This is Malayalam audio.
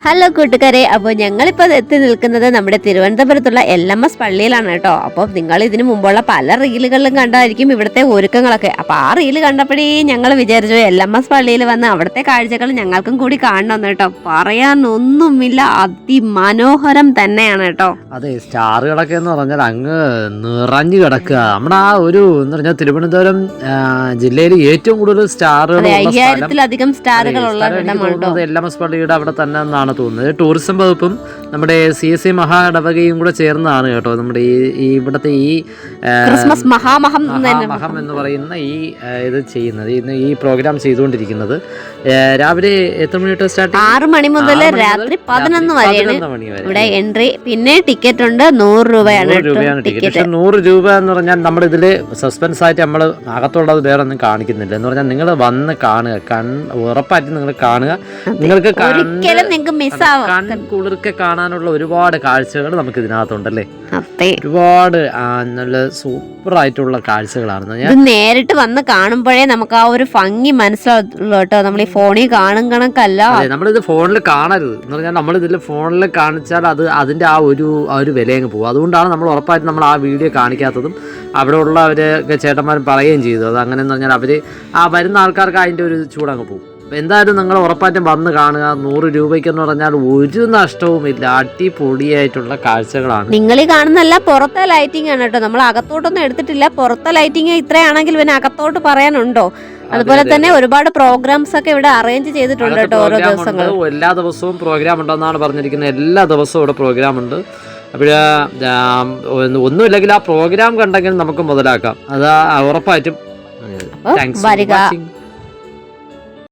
ഹലോ കൂട്ടുകാരെ, അപ്പോൾ ഞങ്ങളിപ്പോൾ എത്തി നിൽക്കുന്നത് നമ്മുടെ തിരുവനന്തപുരത്തുള്ള LMS പള്ളിയിലാണ് കേട്ടോ. അപ്പോൾ നിങ്ങൾ ഇതിനു മുമ്പുള്ള പല റീലുകളിലും കണ്ടായിരിക്കും ഇവിടുത്തെ ഒരുക്കങ്ങളൊക്കെ. അപ്പോൾ ആ റീല് കണ്ടപ്പോഴേ ഞങ്ങൾ വിചാരിച്ചു LMS പള്ളിയിൽ വന്ന് അവിടുത്തെ കാഴ്ചകൾ ഞങ്ങൾക്കും കൂടി കാണണമെന്ന് കേട്ടോ. പറയാനൊന്നുമില്ല, അതിമനോഹരം തന്നെയാണ് കേട്ടോ. അതെ, സ്റ്റാറുകളൊക്കെ എന്ന് പറഞ്ഞാൽ അങ്ങ് നിറഞ്ഞു കിടക്കുക. നമ്മുടെ ആ ഒരു എന്ന് പറഞ്ഞാൽ തിരുവനന്തപുരം ജില്ലയിൽ ഏറ്റവും കൂടുതൽ സ്റ്റാറുകൾ 5000-ലധികം സ്റ്റാറുകളുള്ള ഇടമാണ് LMS പള്ളിയുടെ അവിടെ തന്നെ എന്നാണ് തോന്നുന്നത്. ടൂറിസം വകുപ്പും നമ്മുടെ CSI മഹാ ഇടവകയും കൂടെ ചേർന്നതാണ് കേട്ടോ നമ്മുടെ ഈ ഇവിടുത്തെ ഈ ക്രിസ്മസ് മഹാമഹം എന്ന് പറയുന്ന ഈ ഇത് ചെയ്യുന്നത്, ഇന്ന് ഈ പ്രോഗ്രാം ചെയ്തുകൊണ്ടിരിക്കുന്നത്. രാവിലെ എത്ര മണി തൊട്ട് സ്റ്റാർട്ട്? 6 മണി മുതൽ രാത്രി 11 വരെയാണ് ഇവിടെ എൻട്രി. പിന്നെ ടിക്കറ്റ് ഉണ്ട്, 100 രൂപയാണ് ടിക്കറ്റ്. 100 രൂപ എന്ന് പറഞ്ഞാൽ നമ്മുടെ ഇതില് സസ്പെൻസ് ആയിട്ട് നമ്മൾ അകത്തുള്ളത് വേറെ ഒന്നും കാണിക്കുന്നില്ല എന്ന് പറഞ്ഞാൽ നിങ്ങൾ വന്ന് കാണുക, ഉറപ്പായിട്ട് നിങ്ങൾ കാണുക. നിങ്ങൾക്ക് ഒരിക്കലും നിങ്ങൾക്ക് മിസ്സാവും. കൺകുളിർക്കെ കാണാനുള്ള ഒരുപാട് കാഴ്ചകൾ നമുക്ക് ഇതിനകത്തുണ്ടല്ലേ. ഒരുപാട് നല്ല സൂപ്പർ ആയിട്ടുള്ള കാഴ്ചകളാണ്. ഇത് നേരിട്ട് വന്ന് കാണുമ്പോഴേ നമുക്ക് ആ ഒരു ഭംഗി മനസ്സിലാവുള്ളൂ കേട്ടോ. നമ്മൾ ഈ ഫോണിൽ കാണും കണക്കല്ല. നമ്മളിത് ഫോണിൽ കാണരുത് എന്ന് പറഞ്ഞാൽ നമ്മളിതിൽ ഫോണിൽ കാണിച്ചാൽ അതിന്റെ ആ ഒരു വിലയങ്ങ് പോകും. അതുകൊണ്ടാണ് നമ്മൾ ഉറപ്പായിട്ട് നമ്മൾ ആ വീഡിയോ കാണിക്കാത്തതും അവിടെ ഉള്ളവരൊക്കെ ചേട്ടന്മാരും പറയുകയും ചെയ്തു. അത് അങ്ങനെയെന്ന് പറഞ്ഞാൽ അവർ ആ വരുന്ന ആൾക്കാർക്ക് അതിൻ്റെ ഒരു ചൂടങ്ങ് പോകും. എന്തായാലും നിങ്ങൾ ഉറപ്പായിട്ടും വന്ന് കാണുക. 100 രൂപയ്ക്കെന്ന് പറഞ്ഞാൽ ഒരു നഷ്ടവുമില്ല, അടിപൊളിയായിട്ടുള്ള കാഴ്ചകളാണ്. നിങ്ങൾ ഈ കാണുന്നല്ല പുറത്തെ ലൈറ്റിംഗ് ആണ് കേട്ടോ. നമ്മൾ അകത്തോട്ടൊന്നും എടുത്തിട്ടില്ല. പുറത്തെ ലൈറ്റിംഗ് ഇത്രയാണെങ്കിൽ പിന്നെ അകത്തോട്ട് പറയാനുണ്ടോ? അതുപോലെ തന്നെ ഒരുപാട് പ്രോഗ്രാംസ് ഒക്കെ ഇവിടെ അറേഞ്ച് ചെയ്തിട്ടുണ്ട് കേട്ടോ. ഓരോ ദിവസങ്ങളും എല്ലാ ദിവസവും പ്രോഗ്രാം ഉണ്ടെന്നാണ് പറഞ്ഞിരിക്കുന്നത്. എല്ലാ ദിവസവും ഇവിടെ പ്രോഗ്രാം ഉണ്ട്. അപ്പോൾ ഒന്നുമില്ലെങ്കിൽ ആ പ്രോഗ്രാം കണ്ടെങ്കിൽ നമുക്ക് മുതലാക്കാം. അത് ഉറപ്പായിട്ടും. വരിക.